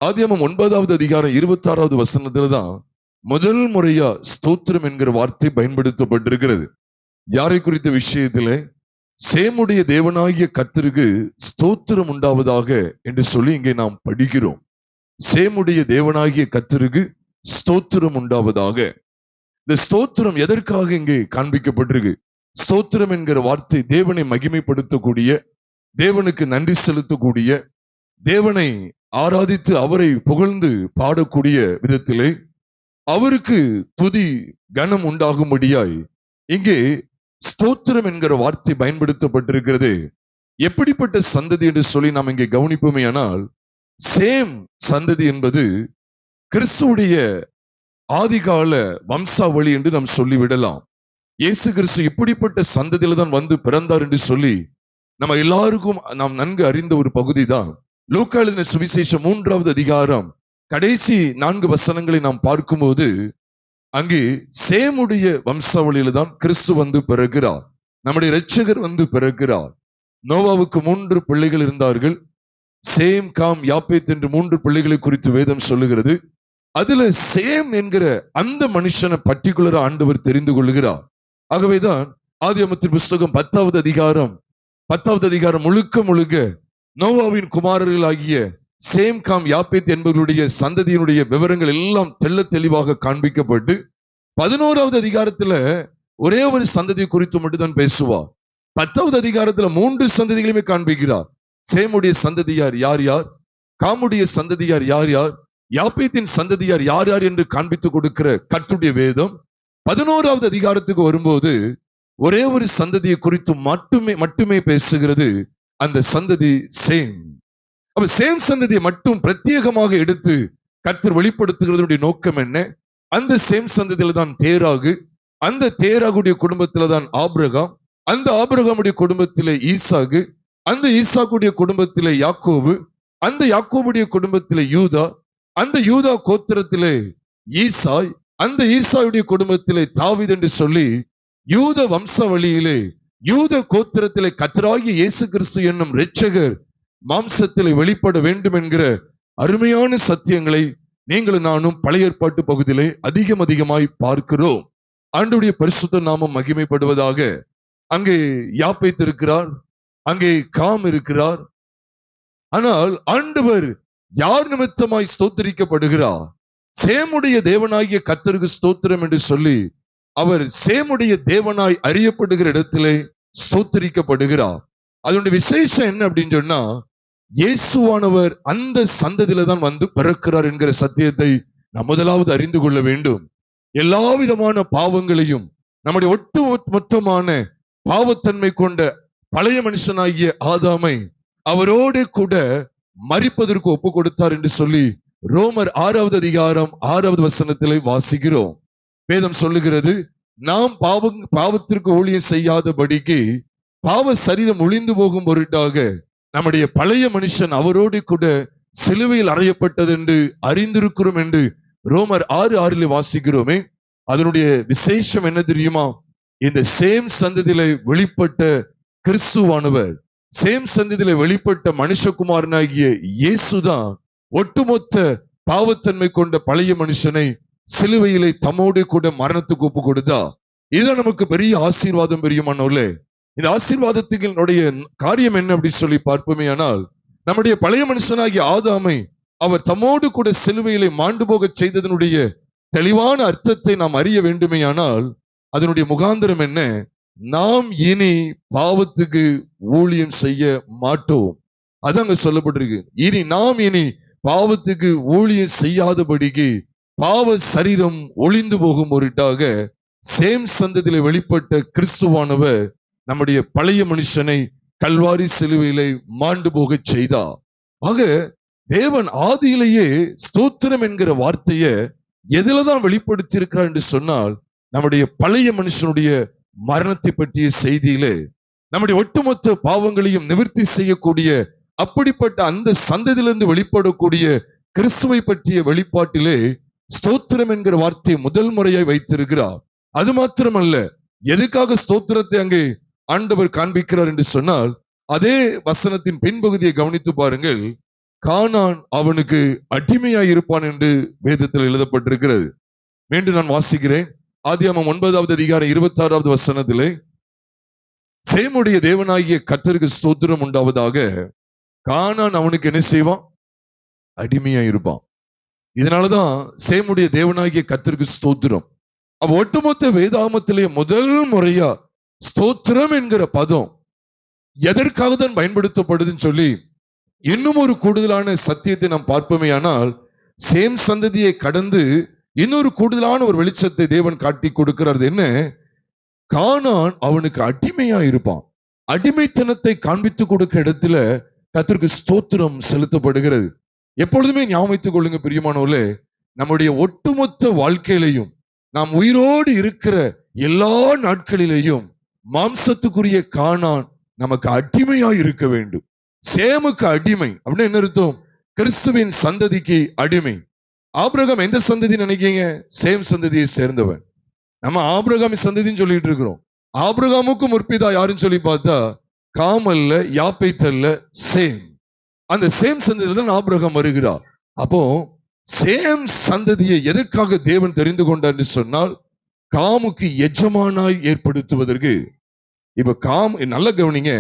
ஆதியாகமம் 9வது அதிகாரம் 26வது வசனத்துலதான் முதல் முறையா ஸ்தோத்திரம் என்கிற வார்த்தை பயன்படுத்தப்பட்டிருக்கிறது. யாரை குறித்த விஷயத்திலே? சேமுடைய தேவனாகிய கர்த்தருக்கு ஸ்தோத்திரம் உண்டாவதாக என்று சொல்லி இங்கே நாம் படிக்கிறோம். சேமுடைய தேவனாகிய கர்த்தருக்கு ஸ்தோத்திரம் உண்டாவதாக. இந்த ஸ்தோத்திரம் எதற்காக இங்கே காண்பிக்கப்பட்டிருக்கு? ஸ்தோத்திரம் என்கிற வார்த்தை தேவனை மகிமைப்படுத்தக்கூடிய, தேவனுக்கு நன்றி செலுத்தக்கூடிய, தேவனை ஆராதித்து அவரை புகழ்ந்து பாடக்கூடிய விதத்திலே அவருக்கு துதி கனம் உண்டாகும்படியாய் இங்கே ஸ்தோத்திரம் என்கிற வார்த்தை பயன்படுத்தப்பட்டிருக்கிறது. எப்படிப்பட்ட சந்ததி என்று சொல்லி நாம் இங்கே கவனிப்போமே ஆனால், சேம் சந்ததி என்பது கிறிஸ்துவுடைய ஆதிகால வம்சாவளி என்று நாம் சொல்லிவிடலாம். இயேசு கிறிஸ்து இப்படிப்பட்ட சந்ததியில தான் வந்து பிறந்தார் என்று சொல்லி நம்ம எல்லாருக்கும் நாம் நன்கு அறிந்த ஒரு பகுதி தான் லூக்கா எழுதின சுவிசேஷம் 3வது அதிகாரம் கடைசி 4 வசனங்களை நாம் பார்க்கும்போது அங்கே சேமுடைய வம்சாவளியில தான் கிறிஸ்து வந்து பிறக்கிறார். நம்முடைய இரட்சகர் வந்து பிறக்கிறார். நோவாவுக்கு 3 பிள்ளைகள் இருந்தார்கள். சேம், காம், யாப்பேத் என்று 3 பிள்ளைகளை குறித்து வேதம் சொல்லுகிறது. அதுல சேம் என்கிற அந்த மனுஷனை பர்டிகுலரா ஆண்டவர் தெரிந்து கொள்ளுகிறார். ஆகவேதான் ஆதியாகமத்தின் புஸ்தகம் 10வது அதிகாரம் முழுக்க நோவாவின் குமாரர்கள் ஆகிய சேம், காம், யாப்பேத் என்பவர்களுடைய சந்ததியினுடைய விவரங்கள் எல்லாம் தெள்ள தெளிவாக காண்பிக்கப்பட்டு 11வது அதிகாரத்துல ஒரே ஒரு சந்ததி குறித்து மட்டும்தான் பேசுவார். 10வது அதிகாரத்துல 3 சந்ததிகளையுமே காண்பிக்கிறார். சேமுடைய சந்ததியார் யார் யார், காமுடைய சந்ததியார் யார் யார், யாப்பேத்தின் சந்ததியார் யார் யார் என்று காண்பித்து கொடுக்கிற கர்த்தருடைய வேதம் 11வது அதிகாரத்துக்கு வரும்போது ஒரே ஒரு சந்ததியை குறித்து மட்டுமே பேசுகிறது. அந்த சந்ததி சேம். அப்ப சேம் சந்ததியை மட்டும் பிரத்யேகமாக எடுத்து கர்த்தர் வெளிப்படுத்துகிறதுடைய நோக்கம் என்ன? அந்த சேம் சந்ததியில தான் தேராகு, அந்த தேராகுடைய குடும்பத்தில தான் ஆபிரகாம், அந்த ஆபிரகாமுடைய குடும்பத்திலே ஈசாக்கு, அந்த ஈசாக்குடைய குடும்பத்திலே யாக்கோபு, அந்த யாக்கோபுடைய குடும்பத்திலே யூதா, அந்த யூதா கோத்திரத்திலே ஈசாய், அந்த ஈசாயுடைய குடும்பத்திலே தாவீது என்று சொல்லி யூத வம்சாவளியிலே யூத கோத்திரத்திலே கர்த்தராகிய இயேசு கிறிஸ்து என்னும் இரட்சகர் மாம்சத்திலே வெளிப்பட வேண்டும் என்கிற அருமையான சத்தியங்களை நீங்களும் நானும் பழைய ஏற்பாட்டு பகுதியிலே அதிகமாய் பார்க்கிறோம். ஆண்டவருடைய பரிசுத்த நாமம் மகிமைப்படுவதாக. அங்கே யாப்பேத் இருக்கிறார், அங்கே காம் இருக்கிறார். ஆனால் ஆண்டவர் யார் நிமித்தமாய் ஸ்தோத்திரிக்கப்படுகிறார்? சேமுடைய தேவனாகிய கர்த்தருக்கு ஸ்தோத்திரம் என்று சொல்லி அவர் சேமுடைய தேவனாய் அறியப்படுகிற இடத்திலே ஸ்தோத்திரிக்கப்படுகிறார். அதனுடைய விசேஷம் என்ன அப்படின்னு சொன்னா, இயேசுவானவர் அந்த சந்ததியில தான் வந்து பிறக்கிறார் என்கிற சத்தியத்தை நாம் முதலாவது அறிந்து கொள்ள வேண்டும். எல்லா விதமான பாவங்களையும், நம்முடைய ஒட்டுமொத்தமான பாவத்தன்மை கொண்ட பழைய மனுஷனாகிய ஆதாமை அவரோடு கூட மரிப்பதற்கு ஒப்பு கொடுத்தார் என்று சொல்லி ரோமர் 6வது அதிகாரம் 6வது வசனத்திலே வாசிக்கிறோம். வேதம் சொல்லுகிறது, நாம் பாவத்திற்கு ஊழியம் செய்யாதபடிக்கு பாவ சரீரம் ஒழிந்து போகும் பொருட்டாக நம்முடைய பழைய மனுஷன் அவரோடு கூட சிலுவையில் அறையப்பட்டது என்று அறிந்திருக்கிறோம் என்று ரோமர் 6:6 வாசிக்கிறோமே. அதனுடைய விசேஷம் என்ன தெரியுமா? இந்த சேம் சந்ததியில வெளிப்பட்ட கிறிஸ்துவானவர், சேம் சந்ததியில வெளிப்பட்ட மனுஷகுமாரனாகிய இயேசுதான் ஒட்டுமொத்த பாவத்தன்மை கொண்ட பழைய மனுஷனை சிலுவையிலே தம்மோடு கூட மரணத்துக்கு ஒப்பு கொடுத்தா. இது நமக்கு பெரிய ஆசீர்வாதம், பெரியமானவர்களே. இந்த ஆசீர்வாதத்தினுடைய காரியம் என்ன அப்படி சொல்லி பார்ப்போமே ஆனால், நம்முடைய பழைய மனுஷனாகிய ஆதாமை அவர் தம்மோடு கூட சிலுவையிலே மாண்டு போக செய்ததனுடைய தெளிவான அர்த்தத்தை நாம் அறிய வேண்டுமே ஆனால், அதனுடைய முகாந்திரம் என்ன? நாம் இனி பாவத்துக்கு ஊழியம் செய்ய மாட்டோம். அதாங்க சொல்லப்பட்டிருக்கு. நாம் இனி பாவத்துக்கு ஊழியம் செய்யாதபடிக்கு பாவ சரீரம் ஒளிந்து போகும் பொருட்டாக சேம் சந்ததியில வெளிப்பட்ட கிறிஸ்துவானவர் நம்முடைய பழைய மனுஷனை கல்வாரி சிலுவையிலே மாண்டு போக செய்தார். ஆக தேவன் ஆதியிலேயே ஸ்தோத்திரம் என்கிற வார்த்தையை எதுலதான் வெளிப்படுத்தி இருக்கிறார் என்று சொன்னால், நம்முடைய பழைய மனுஷனுடைய மரணத்தை பற்றிய செய்தியிலே நம்முடைய ஒட்டுமொத்த பாவங்களையும் நிவர்த்தி செய்யக்கூடிய அப்படிப்பட்ட அந்த சந்ததியிலிருந்து வெளிப்படக்கூடிய கிறிஸ்துவை பற்றிய வெளிப்பாட்டிலே ஸ்தோத்திரம் என்கிற வார்த்தையை முதல் முறையாய் வைத்திருக்கிறார். அது மாத்திரமல்ல, எதுக்காக ஸ்தோத்திரத்தை அங்கே ஆண்டவர் காண்பிக்கிறார் என்று சொன்னால், அதே வசனத்தின் பின்பகுதியை கவனித்து பாருங்கள். கானான் அவனுக்கு அடிமையாய் இருப்பான் என்று வேதத்தில் எழுதப்பட்டிருக்கிறது. மீண்டும் நான் வாசிக்கிறேன். ஆதியாகமம் 9வது அதிகாரம் 26வது வசனத்திலே, சேமுடைய தேவனாகிய கர்த்தருக்கு ஸ்தோத்திரம் உண்டாவதாக, கானான் அவனுக்கு என்ன செய்வான்? அடிமையா இருப்பான். இதனாலதான் சேமுடைய தேவனாகிய கர்த்தருக்கு ஸ்தோத்திரம். அப்ப ஒட்டுமொத்த வேதாகமத்திலே முதல் முறையா ஸ்தோத்திரம் என்கிற பதம் எதற்காக தான் பயன்படுத்தப்படுதுன்னு சொல்லி இன்னும் ஒரு கூடுதலான சத்தியத்தை நாம் பார்ப்போமே. ஆனால் சேம் சந்ததியை கடந்து இன்னொரு கூடுதலான ஒரு வெளிச்சத்தை தேவன் காட்டி கொடுக்கிறார். என்ன? கானான் அவனுக்கு அடிமையா இருப்பான். அடிமைத்தனத்தை காண்பித்து கொடுக்க இடத்துல கர்த்தருக்கு ஸ்தோத்திரம் செலுத்தப்படுகிறது. எப்பொழுதுமே ஞாபகத்துக் கொள்ளுங்க பிரியமானவர்களே, நம்முடைய ஒட்டுமொத்த வாழ்க்கையிலையும் நாம் உயிரோடு இருக்கிற எல்லா நாட்களிலேயும் மாம்சத்துக்குரிய கானான் நமக்கு அடிமையா இருக்க வேண்டும். சேமுக்கு அடிமை அப்படின்னா என்ன அர்த்தம்? கிறிஸ்துவின் சந்ததிக்கு அடிமை. ஆபிரகாம் எந்த சந்ததி நினைக்கீங்க? சேம் சந்ததியை சேர்ந்தவன். நம்ம ஆபிரகாம் சந்ததின்னு சொல்லிட்டு இருக்கிறோம். ஆபிரகாமுக்கு முற்பிதா யாருன்னு சொல்லி பார்த்தா காம் அல்ல, யாப்பேத் அல்ல, சேம். அந்த சேம் சந்ததியில தான் ஆபிரகாம் வருகிறார். அப்போ சேம் சந்ததியை எதற்காக தேவன் தெரிந்து கொண்டார் என்று சொன்னால், காமுக்கு எஜமானாய் ஏற்படுத்துவதற்கு. இப்ப காம், நல்ல கவனிங்க,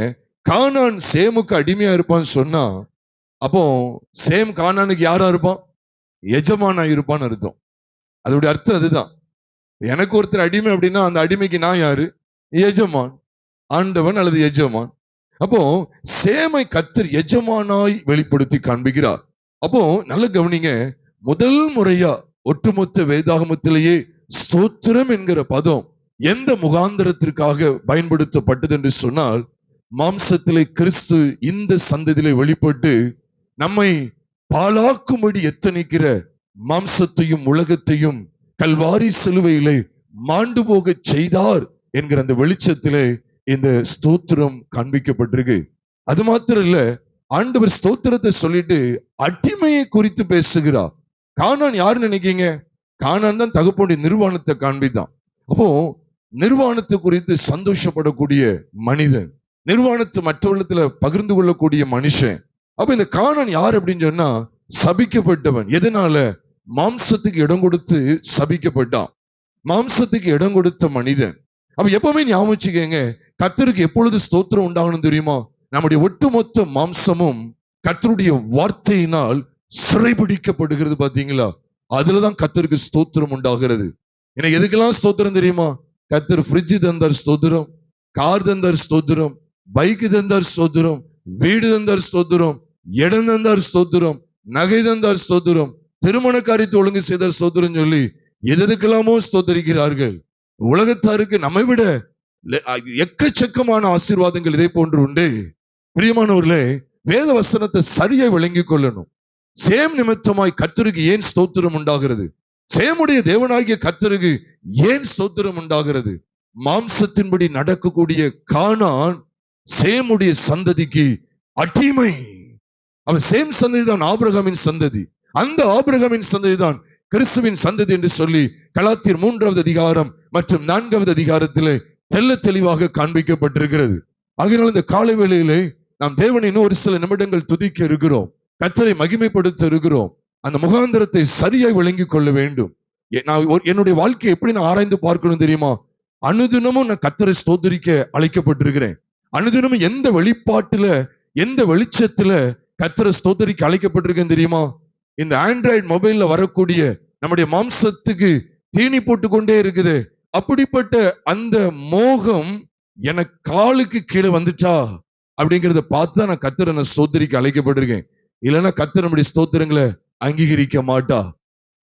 கானான் சேமுக்கு அடிமையா இருப்பான்னு சொன்னா, அப்போ சேம் கானானுக்கு யாரா இருப்பான்? எஜமானா இருப்பான்னு அர்த்தம். அதோடைய அர்த்தம் அதுதான். எனக்கு ஒருத்தர் அடிமை அப்படின்னா அந்த அடிமைக்கு நான் யாரு? எஜமான், ஆண்டவன் அல்லது எஜமான். அப்போ சேமை கர்த்தர் எஜமானாய் வெளிப்படுத்தி காண்பிக்கிறார். அப்போ நல்ல கவனிங்க, முதல் முறையா ஒட்டுமொத்த வேதாகமத்திலேயே ஸ்தோத்திரம் என்கிற பதம் எந்த முகாந்திரத்திற்காக பயன்படுத்தப்பட்டது என்று சொன்னால், மாம்சத்திலே கிறிஸ்து இந்த சந்ததியிலே வெளிப்பட்டு நம்மை பாழாக்கும்படி எத்தனிக்கிற மாம்சத்தையும் உலகத்தையும் கல்வாரி சிலுவையிலே மாண்டு போக செய்தார் என்கிற அந்த வெளிச்சத்திலே இந்த ஸ்தோத்திரம் காண்பிக்கப்பட்டிருக்கு. அது மாத்திரம் இல்ல, ஆண்டவர் ஸ்தோத்திரத்தை சொல்லிட்டு அடிமையை குறித்து பேசுகிறார். கானான் யாரு நினைக்கீங்க? கானான் தான் தகப்பனுடைய நிர்வாணத்தை காண்பித்தான். அப்போ நிர்வாணத்தை குறித்து சந்தோஷப்படக்கூடிய மனிதன், நிர்வாணத்தை மற்றவர்களிடத்துல பகிர்ந்து கொள்ளக்கூடிய மனுஷன். அப்ப இந்த கானான் யார் அப்படின்னு சொன்னா சபிக்கப்பட்டவன். எதனால? மாம்சத்துக்கு இடம் கொடுத்து சபிக்கப்பட்டான். மாம்சத்துக்கு இடம் கொடுத்த மனிதன். அப்ப எப்பவுமே ஞாபகம் வச்சுக்கங்க, கர்த்தருக்கு எப்பொழுது ஸ்தோத்திரம் உண்டாகணும் தெரியுமா? நம்முடைய ஒட்டுமொத்த மாம்சமும் கர்த்தருடைய வார்த்தையினால் சிறைபிடிக்கப்படுகிறது. பாத்தீங்களா? அதுலதான் கர்த்தருக்கு ஸ்தோத்திரம் உண்டாகிறது. எனக்கு எதுக்கெல்லாம் ஸ்தோத்திரம் தெரியுமா? கர்த்தர் ஃப்ரிட்ஜ் தந்தார் ஸ்தோத்திரம், கார் தந்தார் ஸ்தோத்திரம், பைக் தந்தார் ஸ்தோத்திரம், வீடு தந்தார் ஸ்தோத்திரம், இடம் தந்தார் ஸ்தோத்திரம், நகை தந்தார் ஸ்தோத்திரம், திருமண காரியத்தை ஒழுங்கு செய்தார் ஸ்தோத்திரம் சொல்லி எதுக்கெல்லாமோ ஸ்தோத்தரிக்கிறார்கள். உலகத்தாருக்கு நம்மை விட எக்கச்சக்கமான ஆசீர்வாதங்கள் இதே போன்று உண்டு. பிரியமானவர்களே, வேத வசனத்தை சரியா விளங்கிக் கொள்ளணும். சேம் நிமித்தமாய் கர்த்தருக்கு ஏன் ஸ்தோத்திரம் உண்டாகிறது? சேமுடைய தேவனாகிய கர்த்தருக்கு ஏன் ஸ்தோத்திரம் உண்டாகிறது? மாம்சத்தின்படி நடக்கக்கூடிய கானான் சேமுடைய சந்ததிக்கு அடிமை. அவன் சேம் சந்ததி தான் ஆபிரகாமின் சந்ததி. அந்த ஆபிரகாமின் சந்ததி தான் கிறிஸ்துவின் சந்ததி என்று சொல்லி கலாத்தியர் 3வது அதிகாரம் மற்றும் 4வது அதிகாரத்திலே தெள்ள தெளிவாக காண்பிக்கப்பட்டிருக்கிறது. ஆகையால் இந்த காலை வேளையிலே நாம் தேவனை இன்னும் ஒரு சில நிமிடங்கள் துதிக்க இருக்கிறோம், கர்த்தரை மகிமைப்படுத்த இருக்கிறோம். அந்த முகாந்திரத்தை சரியாய் விளங்கிக் கொள்ள வேண்டும். நான் என்னுடைய வாழ்க்கையை எப்படி நான் ஆராய்ந்து பார்க்கணும் தெரியுமா? அனுதினமும் நான் கர்த்தரை ஸ்தோத்திரிக்க அழைக்கப்பட்டிருக்கிறேன். அனுதினமும் எந்த வெளிப்பாட்டுல, எந்த வெளிச்சத்துல கர்த்தரை ஸ்தோத்திரிக்க அழைக்கப்பட்டிருக்கேன் தெரியுமா? இந்த ஆண்ட்ராய்டு மொபைல்ல வரக்கூடிய நம்முடைய மாம்சத்துக்கு தீனி போட்டு கொண்டே இருக்குது. அப்படிப்பட்ட அந்த மோகம் எனக்கு காலுக்கு கீழே வந்துச்சா அப்படிங்கிறத பார்த்து நான் கர்த்தரை நான் ஸ்தோத்திரிக்க அழைக்கப்பட்டிருக்கேன். இல்லைன்னா கர்த்தர் நம்முடைய ஸ்தோத்திரங்களை அங்கீகரிக்க மாட்டா.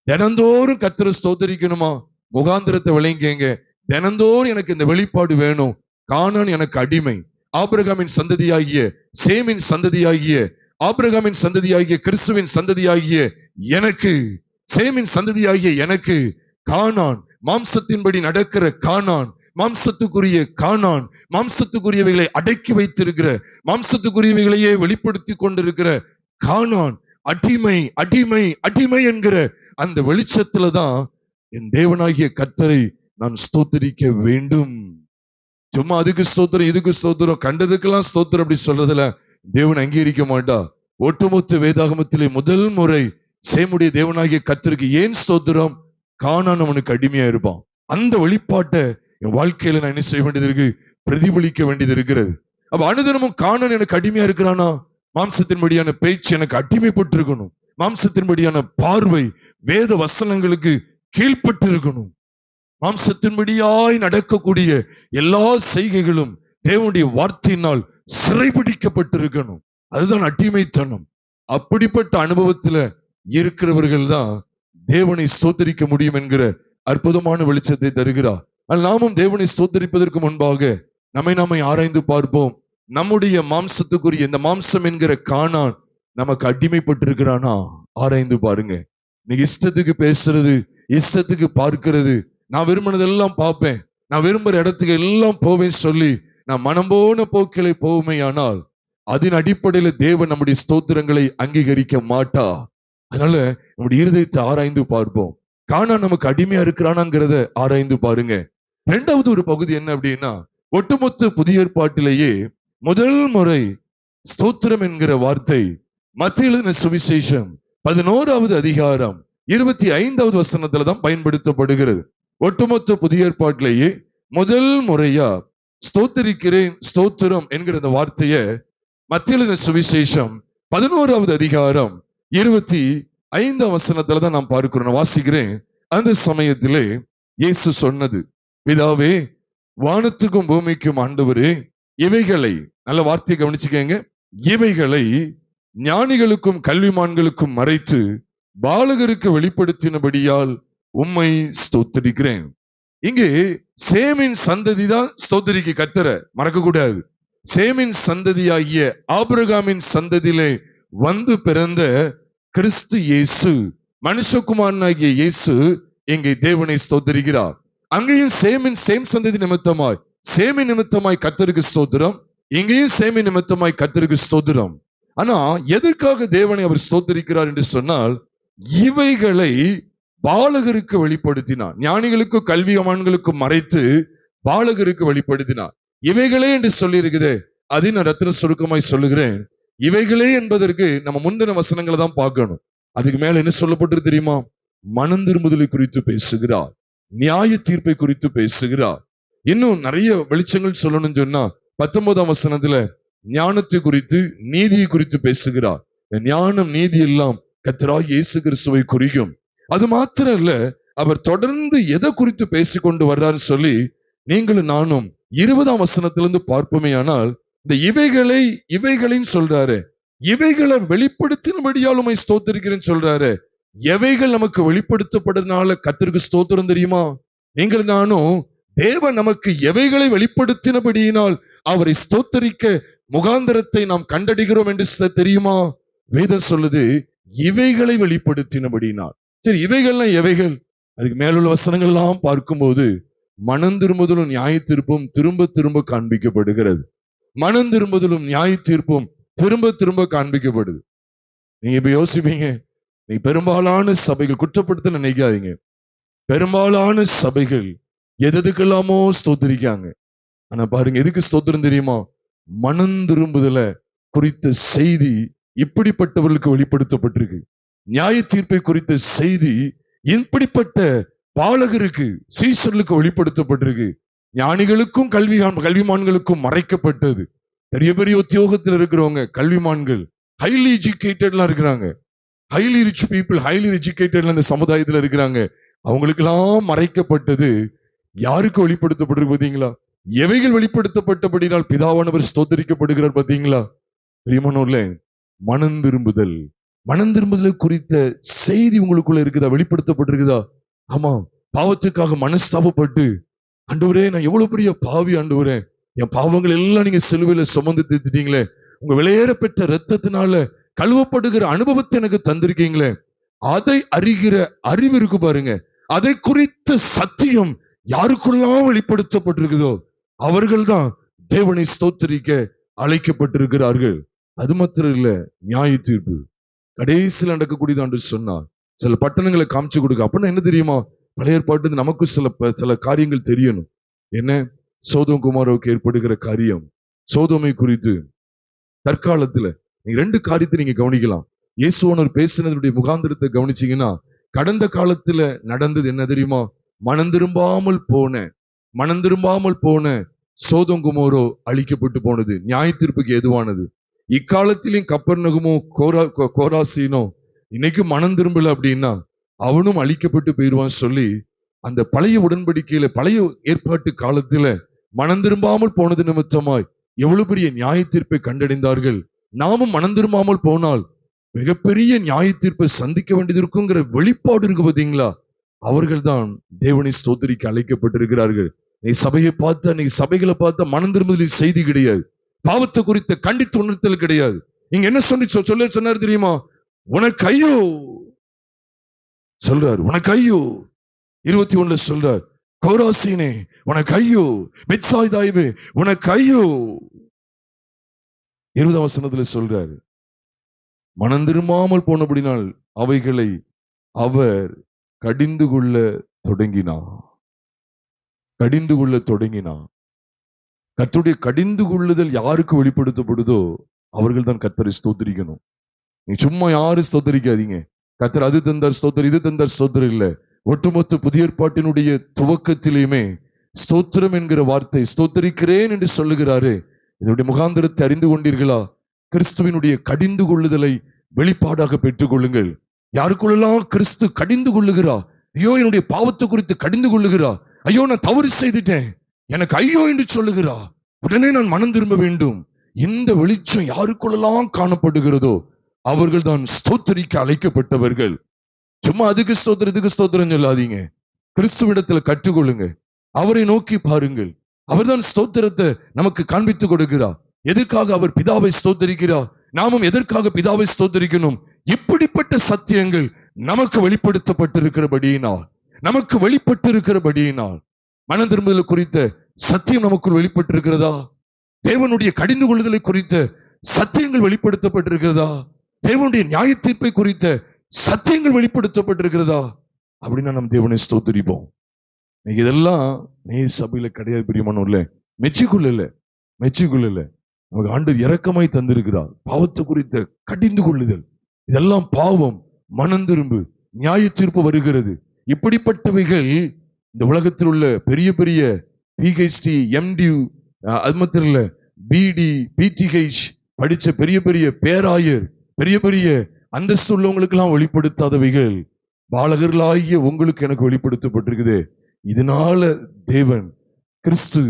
தினந்தோறும் கர்த்தரை ஸ்தோத்திரிக்கணுமா? முகாந்திரத்தை விளங்கிங்க. தினந்தோறும் எனக்கு இந்த வெளிப்பாடு வேணும். கானான் எனக்கு அடிமை. ஆபிரகாமின் சந்ததியாகிய சேமின் சந்ததியாகிய ஆபிரகாமின் சந்ததியாகிய கிறிஸ்துவின் சந்ததியாகிய எனக்கு, சேமின் சந்ததியாகிய எனக்கு கானான், மாம்சத்தின்படி நடக்கிற கானான், மாம்சத்துக்குரிய கானான், மாம்சத்துக்குரியவைகளை அடக்கி வைத்திருக்கிற, மாம்சத்துக்குரியவைகளையே வெளிப்படுத்தி கொண்டிருக்கிற கானான் அடிமை, அடிமை, அடிமை என்கிற அந்த வெளிச்சத்துலதான் என் தேவனாகிய கர்த்தரை நான் ஸ்தோத்திரிக்க வேண்டும். சும்மா அதுக்கு ஸ்தோத்திரம், இதுக்கு ஸ்தோத்திரம், கண்டதுக்கெல்லாம் ஸ்தோத்திரம் அப்படி சொல்றதுல தேவன் அங்கீகரிக்க மாட்டா. ஒட்டுமொத்த வேதாகமத்திலே முதல் முறை சேமுடைய தேவனாகிய கர்த்தருக்கு ஏன் ஸ்தோத்திரம்? கானான் அவனுக்கு அடிமையா இருப்பான். அந்த வெளிப்பாட்டை என் வாழ்க்கையில நான் என்ன செய்ய வேண்டியது இருக்கு? பிரதிபலிக்க வேண்டியது இருக்கிறது. அப்ப அனுதினமும் கானான் எனக்கு அடிமையா இருக்கிறானா? மாம்சத்தின்படியான பேச்சு எனக்கு அடிமைப்பட்டு இருக்கணும். மாம்சத்தின்படியான பார்வை வேத வசனங்களுக்கு கீழ்பட்டு இருக்கணும். மாம்சத்தின்படியாய் நடக்கக்கூடிய எல்லா செய்கைகளும் தேவனுடைய வார்த்தையினால் சிறைபிடிக்கப்பட்டிருக்கணும். அதுதான் அடிமைத்தனம். அப்படிப்பட்ட அனுபவத்துல இருக்கிறவர்கள் தான் தேவனை ஸ்தோத்தரிக்க முடியும் என்கிற அற்புதமான வெளிச்சத்தை தருகிறார். நாமும் தேவனை ஸ்தோத்தரிப்பதற்கு முன்பாக நம்மை ஆராய்ந்து பார்ப்போம். நம்முடைய மாம்சத்துக்குரிய இந்த மாம்சம் என்கிற கானான் நமக்கு அடிமைப்பட்டிருக்கிறானா ஆராய்ந்து பாருங்க. நீங்க இஷ்டத்துக்கு பேசுறது, இஷ்டத்துக்கு பார்க்கிறது, நான் விரும்பினதெல்லாம் பார்ப்பேன், நான் விரும்புற இடத்துக்கு எல்லாம் போவேன் சொல்லி நான் மனம் போன போக்கிலே போவுமையானால் அதன் அடிப்படையில தேவன் நம்முடைய ஸ்தோத்திரங்களை அங்கீகரிக்க மாட்டா. அதனால நம்முடைய இருதயத்தை ஆராய்ந்து பார்ப்போம். கானான் நமக்கு அடிமையா இருக்கிறானாங்கிறத ஆராய்ந்து பாருங்க. இரண்டாவது ஒரு பகுதி என்ன அப்படின்னா, ஒட்டுமொத்த புதிய ஏற்பாட்டிலேயே முதல் முறை ஸ்தோத்திரம் என்கிற வார்த்தை மத்தேயு எழுதின சுவிசேஷம் 11வது அதிகாரம் 25வது வசனத்துல தான் பயன்படுத்தப்படுகிறது. ஒட்டுமொத்த புதிய ஏற்பாட்டிலேயே முதல் முறையா ஸ்தோத்திரிக்கிறேன், ஸ்தோத்திரம் என்கிற இந்த வார்த்தைய மத்தேயு எழுதின சுவிசேஷம் 11வது அதிகாரம் 25ஆம் வசனத்துல தான் நாம் பார்க்கிறோம். வாசிக்கிறேன். அந்த சமயத்திலே இயேசு சொன்னது, பிதாவே, வானத்துக்கும் பூமிக்கும் ஆண்டவரே, இவைகளை, நல்ல வார்த்தையை கவனிச்சுக்கங்க, இவைகளை ஞானிகளுக்கும் கல்விமான்களுக்கும் மறைத்து பாலகருக்கு வெளிப்படுத்தினபடியால் உம்மை ஸ்தோத்திரிக்கிறேன். இங்கே சேமின் சந்ததி தான் ஸ்தோத்திரிக்கு கர்த்தரை மறக்க கூடாது. சேமின் சந்ததியாகிய ஆபிரகாமின் சந்ததியிலே வந்து பிறந்த கிறிஸ்து இயேசு, மனுஷகுமாரனாகிய இயேசு இங்கே தேவனை ஸ்தோத்திரிக்கிறார். அங்கேயும் சேம் சந்ததி நிமித்தமாய், சேமி நிமித்தமாய் கர்த்தருக்கு ஸ்தோத்திரம், இங்கேயும் சேமி நிமித்தமாய் கர்த்தருக்கு ஸ்தோத்திரம். ஆனா எதற்காக தேவனை அவர் ஸ்தோத்திரிக்கிறார் என்று சொன்னால், இவைகளை பாலகருக்கு வெளிப்படுத்தினார். ஞானிகளுக்கும் கல்விமான்களுக்கும் மறைத்து பாலகருக்கு வெளிப்படுத்தினார். இவைகளே என்று சொல்லி இருக்குது. அதை நான் ரத்தின சுருக்கமாய் சொல்லுகிறேன். இவைகளே என்பதற்கு நம்ம முந்தின வசனங்களை தான் பார்க்கணும். அதுக்கு மேல என்ன சொல்லப்பட்டு தெரியுமா? மனம் திரும்புதலை குறித்து பேசுகிறார், நியாய தீர்ப்பை குறித்து பேசுகிறார். இன்னும் நிறைய வெளிச்சங்கள் சொல்லணும்னு சொன்னா 19ஆம் வசனத்துல ஞானத்தை குறித்து, நீதியை குறித்து பேசுகிறார். ஞானம், நீதி எல்லாம் கர்த்தராகிய இயேசு கிறிஸ்துவை குறிக்கும். அது மாத்திரம் இல்ல, அவர் தொடர்ந்து எதை குறித்து பேசிக்கொண்டு வர்றாரு சொல்லி நீங்களும் நானும் 20ஆம் வசனத்திலிருந்து பார்ப்போமே. ஆனால் இந்த இவைகளையும் சொல்றாரு, இவைகளை வெளிப்படுத்தினபடியால் உம்மை ஸ்தோத்திரிக்கிறேன்னு சொல்றாரு. எவைகள் நமக்கு வெளிப்படுத்தப்படுறதுனால கர்த்தருக்கு ஸ்தோத்திரம் தெரியுமா? நீங்கள் நானும் தேவன் நமக்கு எவைகளை வெளிப்படுத்தினபடியினால் அவரை ஸ்தோத்தரிக்க முகாந்தரத்தை நாம் கண்டடைகிறோம் என்று தெரியுமா? வேதம் சொல்லுது, இவைகளை வெளிப்படுத்தினபடியினால். சரி, இவைகள்லாம் எவைகள்? அதுக்கு மேலுள்ள வசனங்கள் எல்லாம் பார்க்கும்போது மனம் திரும்புதலும் நியாய தீர்ப்பும் திரும்ப திரும்ப காண்பிக்கப்படுகிறது. மனம் திரும்புதலும் நியாய தீர்ப்பும் திரும்ப திரும்ப காண்பிக்கப்படுது. நீங்க இப்ப யோசிப்பீங்க, நீ பெரும்பாலான சபைகள், குற்றப்படுத்த நினைக்காதீங்க, பெரும்பாலான சபைகள் எதுக்கெல்லாமோ ஸ்தோத்திரிக்காங்க. ஆனா பாருங்க, எதுக்கு ஸ்தோத்திரம் தெரியுமா? மனம் திரும்புதல குறித்த செய்தி இப்படிப்பட்டவர்களுக்கு வெளிப்படுத்தப்பட்டிருக்கு. நியாய தீர்ப்பை குறித்த செய்தி இப்படிப்பட்ட பாலகருக்கு, சீசர்களுக்கு வெளிப்படுத்தப்பட்டிருக்கு. ஞானிகளுக்கும் கல்விமான்களுக்கும் மறைக்கப்பட்டது. பெரிய பெரிய உத்தியோகத்தில் இருக்கிறவங்க, கல்விமான்கள், ஹைலி எஜுகேட்டட்லாம் இருக்கிறாங்க. ஹைலி ரிச் பீப்புள், ஹைலி எஜுகேட்டட்ல இந்த சமுதாயத்துல இருக்கிறாங்க. அவங்களுக்கு எல்லாம் மறைக்கப்பட்டது யாருக்கு வெளிப்படுத்தப்பட்டிருக்கு பாத்தீங்களா? எவைகள் வெளிப்படுத்தப்பட்டபடினால் பிதாவானவர் ஸ்தோத்திரிக்கப்படுகிறார் பாத்தீங்களா? பிரியமானவர்களே, மனம் திரும்புதல், மனம் திரும்புதல் குறித்த செய்தி உங்களுக்குள்ள இருக்குதா? வெளிப்படுத்தப்பட்டிருக்குதா? ஆமா, பாவத்துக்காக மனஸ்தாபப்பட்டு, ஆண்டவரே நான் எவ்வளவு பெரிய பாவி ஆண்டவரே, என் பாவங்கள் எல்லாம் நீங்க சிலுவையில சுமந்து தீர்த்துட்டீங்களே, உங்க விலையேற பெற்ற ரத்தத்தினால கழுவப்படுகிற அனுபவத்தை எனக்கு தந்திருக்கீங்களே, அதை அறிகிற அறிவு இருக்கு பாருங்க. அதை குறித்த சத்தியம் யாருக்குள்ளாம் வெளிப்படுத்தப்பட்டிருக்குதோ அவர்கள் தான் தேவனை ஸ்தோத்திரிக்க அழைக்கப்பட்டிருக்கிறார்கள். அது மாத்திரம் இல்ல, நியாய தீர்ப்பு கடைசியில் நடக்கக்கூடியது என்று சொன்னார். சில பட்டணங்களை காமிச்சு கொடுக்க. அப்படின்னா என்ன தெரியுமா? பழைய ஏற்பாட்டு நமக்கு சில காரியங்கள் தெரியணும். என்ன? சோதோம் குமாரோவுக்கு ஏற்படுகிற காரியம், சோதோமை குறித்து தற்காலத்துல நீங்க 2 காரியத்தை நீங்க கவனிக்கலாம். இயேசுவானவர் பேசினதுடைய முகாந்திரத்தை கவனிச்சீங்கன்னா, கடந்த காலத்துல நடந்தது என்ன தெரியுமா? மனம் திரும்பாமல் போன சோதோம் கொமோரா அழிக்கப்பட்டு போனது, நியாய தீர்ப்புக்கு ஏதுவானது. இக்காலத்திலும் கப்பர்நகமோ கோராசீனோ இன்னைக்கு மனம் திரும்பல அப்படின்னா அவனும் அழிக்கப்பட்டு போயிருவான்னு சொல்லி, அந்த பழைய உடன்படிக்கையில பழைய ஏற்பாட்டு காலத்துல மனம் திரும்பாமல் போனது நிமித்தமாய் எவ்வளவு பெரிய நியாய தீர்ப்பை கண்டடைந்தார்கள். நாமும் மனம் திரும்பாமல் போனால் மிகப்பெரிய நியாய தீர்ப்பை சந்திக்க வேண்டியது இருக்குங்கிற வெளிப்பாடு இருக்கு பாத்தீங்களா? அவர்கள் தான் தேவனை ஸ்தோத்திரிக்க அழைக்கப்பட்டிருக்கிறார்கள். நீ சபையை பார்த்தா, நீ சபைகளை பார்த்தா மனம் திரும்புதலில் செய்தி கிடையாது, பாவத்தை குறித்த கண்டித்து உணர்த்தல் கிடையாது. நீங்க என்ன சொன்னார் தெரியுமா? உனக்கு ஐயோ சொல்றார், உனக்கு ஐயோ. 21 சொல்றார், கோராசீனே உனக்கு ஐயோ, பெத்சாய்தாவே உனக்கு ஐயோ. 20 வசனத்துல சொல்றாரு, மனம் திரும்பாமல் போனபடினால் அவைகளை அவர் கடிந்து கொள்ள தொடங்கினார். கர்த்தருடைய கடிந்து கொள்ளுதல் யாருக்கு வெளிப்படுத்தப்படுதோ அவர்கள் தான் கர்த்தரை ஸ்தோத்திரிக்கணும். நீ சும்மா யாரும் ஸ்தோத்திரிக்காதீங்க. கர்த்தர் அது தந்தார் ஸ்தோத்திரம், இது தந்தார் ஸ்தோத்திரம் இல்ல. ஒட்டுமொத்த புதிய ஏற்பாட்டினுடைய துவக்கத்திலேயுமே ஸ்தோத்திரம் என்கிற வார்த்தை, ஸ்தோத்திரிக்கிறேன் என்று சொல்லுகிறாரு. இதனுடைய முகாந்திரத்தை அறிந்து கொண்டீர்களா? கிறிஸ்துவினுடைய கடிந்து கொள்ளுதலை வெளிப்பாடாக பெற்றுக் கொள்ளுங்கள். யாருக்குள்ளெல்லாம் கிறிஸ்து கடிந்து கொள்ளுகிறா, ஐயோ என்னுடைய பாவத்தை குறித்து கடிந்து கொள்ளுகிறா, ஐயோ நான் தவறு செய்துட்டேன் எனக்கு ஐயோ என்று சொல்லுகிறா, உடனே நான் மனம் திரும்ப வேண்டும். இந்த வெளிச்சம் யாருக்குள்ளெல்லாம் காணப்படுகிறதோ அவர்கள் தான் ஸ்தோத்திரிக்க அழைக்கப்பட்டவர்கள். சும்மா அதுக்கு ஸ்தோத்திரம் இதுக்கு ஸ்தோத்திரம் சொல்லாதீங்க. கிறிஸ்துவிடத்துல கற்றுக்கொள்ளுங்க, அவரை நோக்கி பாருங்கள். அவர்தான் ஸ்தோத்திரத்தை நமக்கு காண்பித்து கொடுக்கிறார். எதற்காக அவர் பிதாவை ஸ்தோத்தரிக்கிறார், நாமும் எதற்காக பிதாவை ஸ்தோத்தரிக்கணும்? இப்படிப்பட்ட சத்தியங்கள் நமக்கு வெளிப்படுத்தப்பட்டிருக்கிறபடியினால், மனம் திரும்புதல் குறித்த சத்தியம் நமக்குள் வெளிப்பட்டிருக்கிறதா? தேவனுடைய கடிந்து கொள்ளுதலை குறித்த சத்தியங்கள் வெளிப்படுத்தப்பட்டிருக்கிறதா? தேவனுடைய நியாய தீர்ப்பை குறித்த சத்தியங்கள் வெளிப்படுத்தப்பட்டிருக்கிறதா? அப்படின்னா நம் தேவனை ஸ்தோத்தரிப்போம். இதெல்லாம் நீ சபையில கிடையாது பிரியமானவர்களே. மெச்சிக்குள்ள நமக்கு ஆண்டவர் இரக்கமாய் தந்திருக்கிறார். பாவத்தை குறித்த கடிந்து கொள்ளுதல், இதெல்லாம் பாவம். மனம் திரும்பு, நியாய தீர்ப்பு வருகிறது. இப்படிப்பட்டவைகள் இந்த உலகத்தில் உள்ள பெரிய பெரிய PhD, MD, அது மாத்திரம் இல்ல, BD, PTH படிச்ச பெரிய பெரிய பேராயர், பெரிய பெரிய அந்தஸ்து உள்ளவங்களுக்கு எல்லாம் வெளிப்படுத்தாதவைகள் பாலகர்களாகிய உங்களுக்கு எனக்கு வெளிப்படுத்தப்பட்டிருக்குது. இதனால தேவன் கிறிஸ்து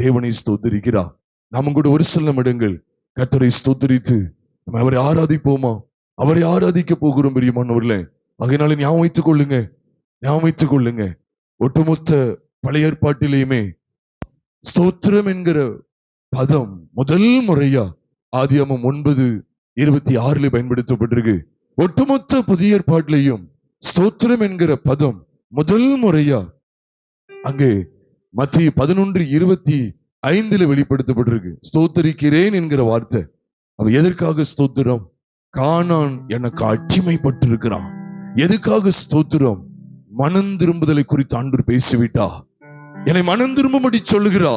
தேவனை ஸ்தோத்திரிக்கிறார். நாம கூட ஒரு சில இடங்கள் கர்த்தரை ஸ்தோத்திரித்து நம்ம அவரை ஆராதிப்போமா? அவரை ஆராதிக்க போகிறோம் பிரியமானவர்களே. அதனால ஞாபகம் வைத்துக் கொள்ளுங்க, ஒட்டுமொத்த பழைய ஏற்பாட்டிலேயுமே ஸ்தோத்திரம் என்கிற பதம் முதல் முறையா ஆதியாகமம் 9:26 பயன்படுத்தப்பட்டிருக்கு. ஒட்டுமொத்த புதிய ஏற்பாட்டிலையும் ஸ்தோத்திரம் என்கிற பதம் முதல் முறையா அங்கே மத்திய 11:25 வெளிப்படுத்தப்பட்டிருக்கு. ஸ்தோத்தரிக்கிறேன் என்கிற வார்த்தை. அவ எதற்காக ஸ்தோத்திரம்? கானான் எனக்கு அடிமைப்பட்டிருக்கிறான். எதுக்காக ஸ்தோத்திரம்? மனம் திரும்புதலை குறித்து ஆண்டவர் பேசிவிட்டா, என்னை மனம் திரும்பும்படி சொல்லுகிறா.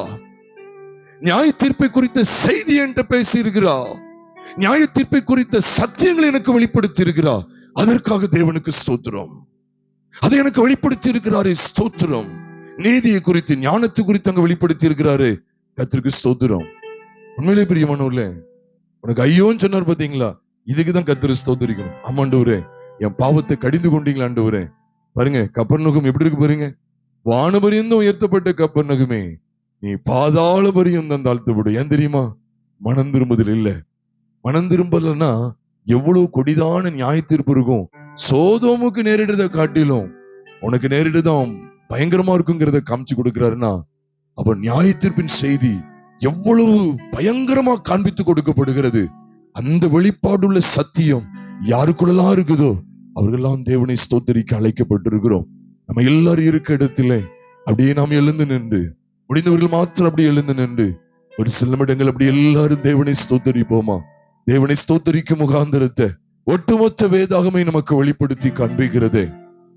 நியாய தீர்ப்பை குறித்த செய்தி என்கிட்ட பேசி இருக்கிறா, நியாய தீர்ப்பை குறித்த சத்தியங்களை எனக்கு வெளிப்படுத்தி இருக்கிறா. அதற்காக தேவனுக்கு ஸ்தோத்திரம். அதை எனக்கு வெளிப்படுத்தி இருக்கிறாரே ஸ்தோத்திரம். நீதியை குறித்து, ஞானத்தை குறித்து அங்க வெளிப்படுத்தி இருக்கிறாரு, கர்த்தருக்கு ஸ்தோத்திரம். உண்மையிலே பிரியமானவர்களே, உனக்கு ஐயோன்னு சொன்னார் பாத்தீங்களா? இதுக்குதான் கர்த்தரை ஸ்தோத்திரிக்கணும். ஆமாண்டவரே, என் பாவத்தை கடிந்து கொண்டீங்களா ஆண்டவரே. பாருங்க, கப்பர்நகூம் எப்படி இருக்கு பாருங்க. வானபரியந்தம் உயர்த்தப்பட்ட கப்பர்நகூமே, நீ பாதாள பரியந்தம் தாழ்த்தப்படும். ஏன் தெரியுமா? மனம் திரும்புதல் இல்ல. மனம் திரும்பலன்னா எவ்வளவு கொடிதான நியாய தீர்ப்பு இருக்கும். சோதோமுக்கு நேரிடுறத காட்டிலும் உனக்கு நேரிடுதான் பயங்கரமா இருக்குங்கிறத காமிச்சு கொடுக்கிறாருன்னா, அப்ப நியாய தீர்ப்பின் செய்தி எவ்வளவு பயங்கரமா காண்பித்து கொடுக்கப்படுகிறது. அந்த வெளிப்பாடுள்ள சத்தியம் யாருக்குள்ளலாம் இருக்குதோ அவர்களெல்லாம் தேவனை ஸ்தோத்தரிக்க அழைக்கப்பட்டிருக்கிறோம். நம்ம எல்லாரும் இருக்க இடத்துல அப்படியே நாம் எழுந்து நின்று, முடிந்தவர்கள் மாத்திரம் அப்படி எழுந்து நின்று ஒரு சில நிமிடங்கள் அப்படி எல்லாரும் தேவனை ஸ்தோத்தரிப்போமா? தேவனை ஸ்தோத்தரிக்கும் முகாந்திரத்தை ஒட்டுமொத்த வேதாகமே நமக்கு வெளிப்படுத்தி காண்பிக்கிறதே.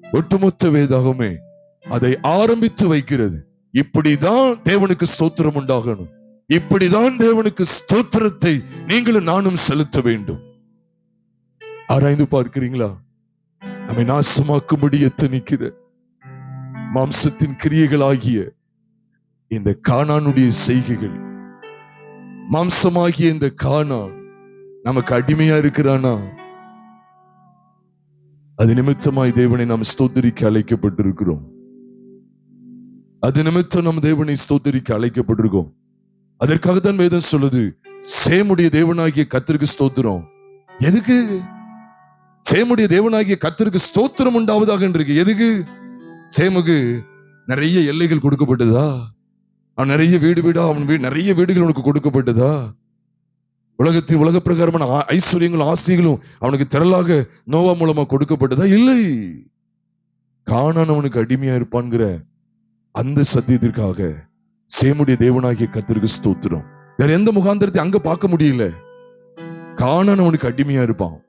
ஒட்டுமொத்த வேதாகமே அதை ஆரம்பித்து வைக்கிறது. இப்படிதான் தேவனுக்கு ஸ்தோத்திரம் உண்டாகணும். இப்படிதான் தேவனுக்கு ஸ்தோத்திரத்தை நீங்களும் நானும் செலுத்த வேண்டும். ஆராய்ந்து பார்க்கிறீங்களா? நம்மை நாசமாக்கும்படி எத்தனிக்கிற மாம்சத்தின் கிரியைகளாகிய இந்த கானானுடைய செய்கைகள், மாம்சமாகிய இந்த கானான் நமக்கு அடிமையா இருக்கிறானா? அது நிமித்தமாய் தேவனை நாம் ஸ்தோத்திரிக்க அழைக்கப்பட்டிருக்கிறோம். அது நிமித்தம் நம் தேவனை ஸ்தோத்திரிக்க அழைக்கப்பட்டிருக்கோம். அதற்காகத்தான் வேதம் சொல்லுது, சேமுடைய தேவனாகிய கர்த்தருக்கு ஸ்தோத்திரம். எதுக்கு? சேமுடைய தேவனாகிய கர்த்தருக்கு ஸ்தோத்திரம் உண்டாவதாக இருக்கு. எதுக்கு? சேமுக்கு நிறைய எல்லைகள் கொடுக்கப்பட்டதா? அவன் நிறைய வீடா அவன் நிறைய வீடுகள் அவனுக்கு கொடுக்கப்பட்டதா? உலக பிரகாரமான ஐஸ்வர்யங்களும் ஆசைகளும் அவனுக்கு திரளாக நோவா மூலமா கொடுக்கப்பட்டதா? இல்லை. கானான் அவனுக்கு அடிமையா இருப்பான்கிற அந்த சத்தியத்திற்காக சேமுடைய தேவனாகிய கர்த்தருக்கு ஸ்தோத்திரம். வேற எந்த முகாந்திரத்தை அங்க பார்க்க முடியல. கானான் அவனுக்கு அடிமையா இருப்பான்.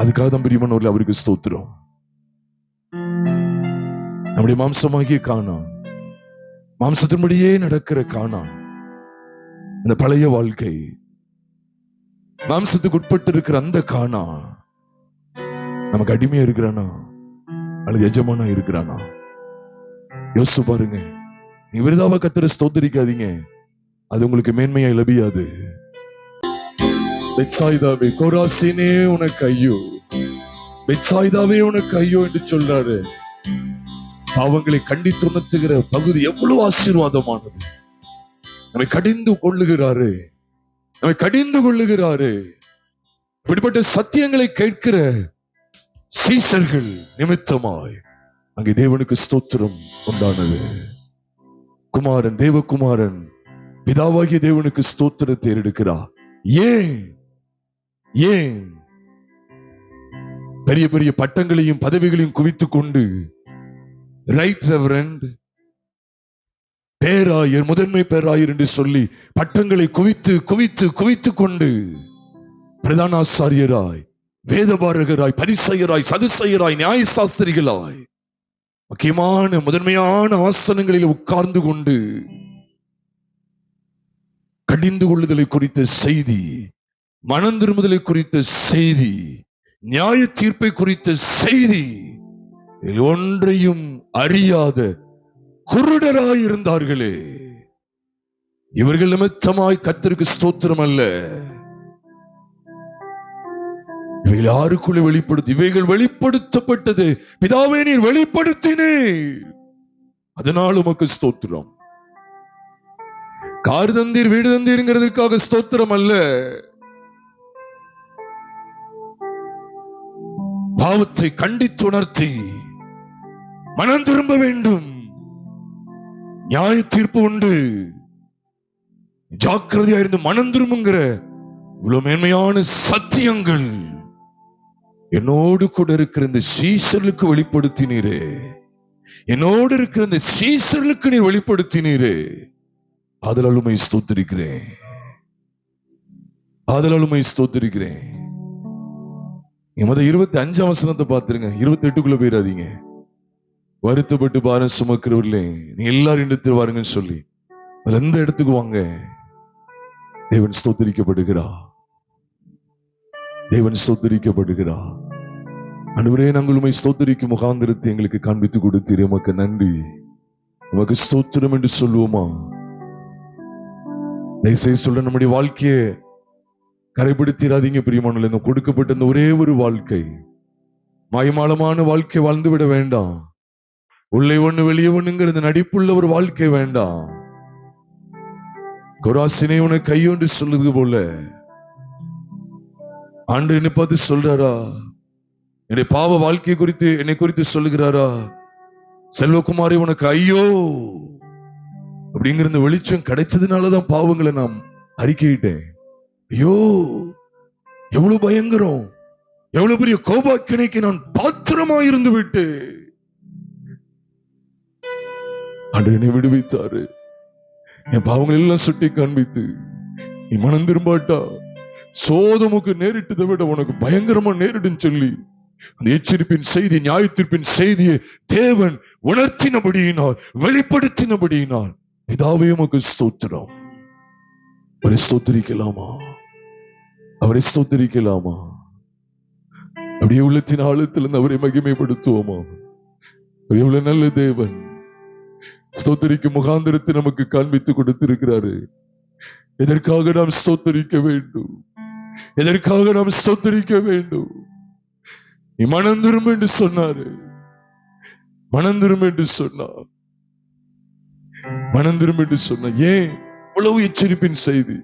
அதுக்காக தான் பிரியமானவர்களே அவருக்கு ஸ்தோத்திரம். நம்முடைய மாம்சமாகிய கானான், மாம்சத்தின்படியே நடக்கிற கானான், அந்த பழைய வாழ்க்கை, மாம்சத்துக்கு உட்பட்டு இருக்கிற அந்த கானான் நமக்கு அடிமையா இருக்கிறானா அல்லது எஜமானா இருக்கிறானா? யோசிச்சு பாருங்க. நீ விருதாவா கர்த்தரை ஸ்தோத்திரிக்காதீங்க, அது உங்களுக்கு மேன்மையா லபியாது. பெத்சாயிதாவே, கோராசினே உனக்கு ஐயோ, பெத்சாயிதாவே உனக்கு ஐயோ என்று சொல்றாரு. பாவங்களை கண்டித்து உணர்த்துகிற பகுதி எவ்வளவு ஆசீர்வாதமானது. நம்மை கடிந்து கொள்ளுகிறாரு, நம்மை கடிந்து கொள்ளுகிறாரு. இப்படிப்பட்ட சத்தியங்களை கேட்கிற சீசர்கள் நிமித்தமாய் அங்கே தேவனுக்கு ஸ்தோத்திரம் உண்டானது. குமாரன், தேவகுமாரன் பிதாவாகிய தேவனுக்கு ஸ்தோத்திரத்தை எடுக்கிறார். ஏன்? ஏன்? பெரிய பெரிய பட்டங்களையும் பதவிகளையும் குவித்துக் கொண்டு ரைட் ரெவரண்ட், பேராயர், முதன்மை பேராயர் என்று சொல்லி பட்டங்களை குவித்து குவித்து குவித்து கொண்டு பிரதான ஆசாரியராய், வேதபாரகராய், பரிசேயராய், சதுசேயராய், நியாய சாஸ்திரிகளாய் முக்கியமான முதன்மையான ஆசனங்களில் உட்கார்ந்து கொண்டு கடிந்து கொள்ளுதலை குறித்த செய்தி, மனம் திரும்புதலை குறித்த செய்தி, நியாய தீர்ப்பை குறித்த செய்தி ஒன்றையும் அறியாத குருடராய் இருந்தார்களே, இவர்கள் நிமித்தமாய் கர்த்தருக்கு ஸ்தோத்திரம் அல்ல. இவைகள் யாருக்குள்ளே வெளிப்படுத்தி? இவைகள் வெளிப்படுத்தப்பட்டது பிதாவே நீர் வெளிப்படுத்தினீர், அதனால் உமக்கு ஸ்தோத்திரம். கார் தந்தீர், வீடு தந்தீர்ங்கிறதுக்காக ஸ்தோத்திரம் அல்ல. பாவத்தை கண்டித்துணர்த்தி மனம் திரும்ப வேண்டும். நியாய தீர்ப்பு உண்டு, ஜாக்கிரதையா இருந்து மனம் திரும்புங்கிற இவ்வளவு மேன்மையான சத்தியங்கள் என்னோடு கூட இருக்கிற இந்த சீசர்களுக்கு வெளிப்படுத்தினீரே, என்னோடு இருக்கிற இந்த சீசர்களுக்கு நீ வெளிப்படுத்தினீரே, ஆதலால் உம்மை ஸ்தோத்திரிக்கிறேன், ஆதலால் உம்மை ஸ்தோத்திரிக்கிறேன். 25ஆம் வசனத்தை பார்த்துருங்க, 28க்குள்ள போயிடாதீங்க. வருத்தப்பட்டு பாரம் சுமக்கிறவர்களே நீ எல்லாரும் இடத்துல வாருங்கன்னு சொல்லி அதுல எந்த இடத்துக்கு வாங்க. தேவன் ஸ்தோத்திரிக்கப்படுகிறா, தேவன் ஸ்தோத்திரிக்கப்படுகிறா. ஆண்டவரே, நாங்கள் உம்மை ஸ்தோத்திரிக்கும் முகாந்திரத்தை எங்களுக்கு காண்பித்து கொடுத்தீர், உமக்கு நன்றி, உமக்கு ஸ்தோத்திரம் என்று சொல்லுவோமா? தயவுசெய்து சொல்ற, நம்முடைய வாழ்க்கையை கரைபிடித்திராதீங்க பிரியமானவர்களே. இந்த கொடுக்கப்பட்ட இந்த ஒரே ஒரு வாழ்க்கை, மாயமாலமான வாழ்க்கை வாழ்ந்து விட வேண்டாம். உள்ளே ஒண்ணு வெளியே ஒண்ணுங்கிற இந்த நடிப்புள்ள ஒரு வாழ்க்கை வேண்டாம். கொராசினை உனக்கு கையொன்று சொல்லுது போல ஆண்டு என்னை பார்த்து சொல்றாரா? என்னுடைய பாவ வாழ்க்கை குறித்து என்னை குறித்து சொல்லுகிறாரா? செல்வகுமாரி உனக்கு ஐயோ அப்படிங்கிற இந்த வெளிச்சம் கிடைச்சதுனாலதான் பாவங்களை நாம் அறிக்கையிட்டேன். ஐயோ, எவ்வளவு பயங்கரம், எவ்வளவு பெரிய கோபாக்கினைக்கு நான் பாத்திரமா இருந்து விட்டு ஆண்டு என்னை விடுவித்தாரு. என் பாவங்கள் எல்லாம் சுட்டி காண்பித்து நீ மனம் திரும்பாட்டா சோதமுக்கு நேரிட்டதை விட உனக்கு பயங்கரமா நேரிடும் சொல்லி அந்த எச்சரிப்பின் செய்தி, நியாயத்தீர்ப்பின் செய்தியை தேவன் உணர்த்தினபடியினால், வெளிப்படுத்தினபடியினால் பிதாவே உமக்கு ஸ்தோத்திரம். அவரை ஸ்தோத்திரிக்கலாமா? அவரை ஸ்தோத்திரிக்கலாமா? அப்படியே உள்ளத்தின் ஆழத்திலிருந்து அவரை மகிமைப்படுத்துவோமா? எவ்வளவு நல்ல தேவன்! ஸ்தோத்திரிக்கு முகாந்திரத்தை நமக்கு காண்பித்து கொடுத்திருக்கிறாரு. எதற்காக நாம் ஸ்தோத்திரிக்க வேண்டும்? எதற்காக நாம் ஸ்தோத்திரிக்க வேண்டும்? நீ மனம் திரும்ப என்று சொன்னாரு. மனம் திரும்ப என்று சொன்னார். மனம் திரும்ப என்று சொன்ன. ஏன் இவ்வளவு எச்சரிப்பின் செய்தி?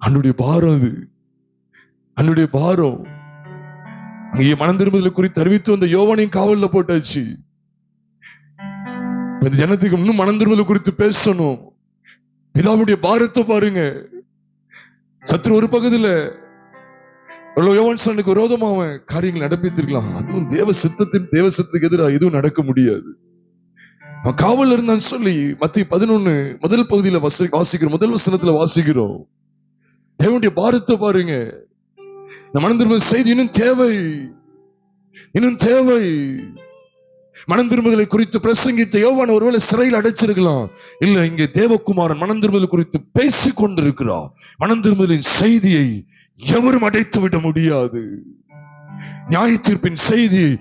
அன்னுடைய பாரம் அது. அன்னுடைய பாரம். அங்கே மனம் திரும்புதல் குறித்து அறிவித்து வந்த யோவானையும் காவல்ல போட்டாச்சு. இந்த ஜனத்துக்கு இன்னும் மனம் திரும்புதல் குறித்து பேசணும். பிதாவுடைய பாரத்தை பாருங்க. சத்ரு ஒரு பகுதியில யோவான் விரோதமா அவன் காரியங்கள் நடப்பித்திருக்கலாம். அதுவும் தேவ சித்தத்துக்கு எதிராக எதுவும் நடக்க முடியாது. அவன் காவல் இருந்தான்னு சொல்லி மத்திய 11 முதல் பகுதியில வாசிக்கிறோம். முதல் வசனத்துல வாசிக்கிறோம். தேவனுடைய பாரத்தை பாருங்க. இந்த மனம் திரும்புதல் செய்தி இன்னும் தேவை, இன்னும் தேவை. மனம் திரும்புதலை குறித்து பிரசங்கித்த யோவான் ஒருவேளை சிறையில் அடைச்சிருக்கலாம். இல்ல, இங்கே தேவகுமாரன் மனம் திரும்புதல் குறித்து பேசிக் கொண்டிருக்கிறார். மனம் திரும்புதலின் செய்தியை எவரும் அடைத்து விட முடியாது. நியாய தீர்ப்பின் செய்தியை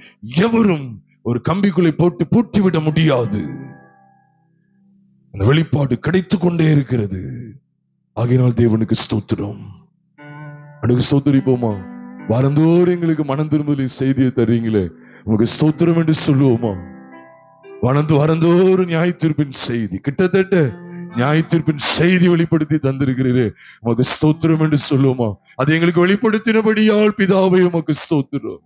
எவரும் ஒரு கம்பிக்குள்ளே போட்டு பூட்டிவிட முடியாது. அந்த வெளிப்பாடு கிடைத்துக் கொண்டே இருக்கிறது. ஆகையினால் தேவனுக்கு ஸ்தோத்திரம். அனுக்கு ஸ்தோத்திரிப்போமா? வாரந்தோறும் எங்களுக்கு மனம் திரும்புதலின் செய்தியை தருவீங்களே, உங்களுக்கு ஸ்தோத்திரம் என்று சொல்லுவோமா? வாரந்தோறும் நியாய தீர்ப்பின் செய்தி, கிட்டத்தட்ட நியாய தீர்ப்பின் செய்தி வெளிப்படுத்தி தந்திருக்கிறீரே, உமக்கு ஸ்தோத்திரம் என்று சொல்லுவோமா? அது எங்களுக்கு வெளிப்படுத்தினபடியால் பிதாவை உமக்கு ஸ்தோத்திரம்,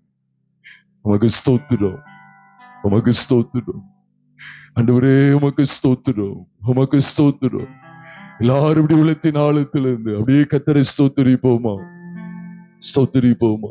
உமக்கு ஸ்தோத்திரம், உமக்கு ஸ்தோத்திரம். ஆண்டவரே உமக்கு ஸ்தோத்திரம், உமக்கு ஸ்தோத்திரம். எல்லாரும் இப்படி உள்ளத்தின் ஆழத்திலிருந்து அப்படியே கர்த்தரை ஸ்தோத்திரிப்போமா? ஸ்தோத்திரிப்போமா?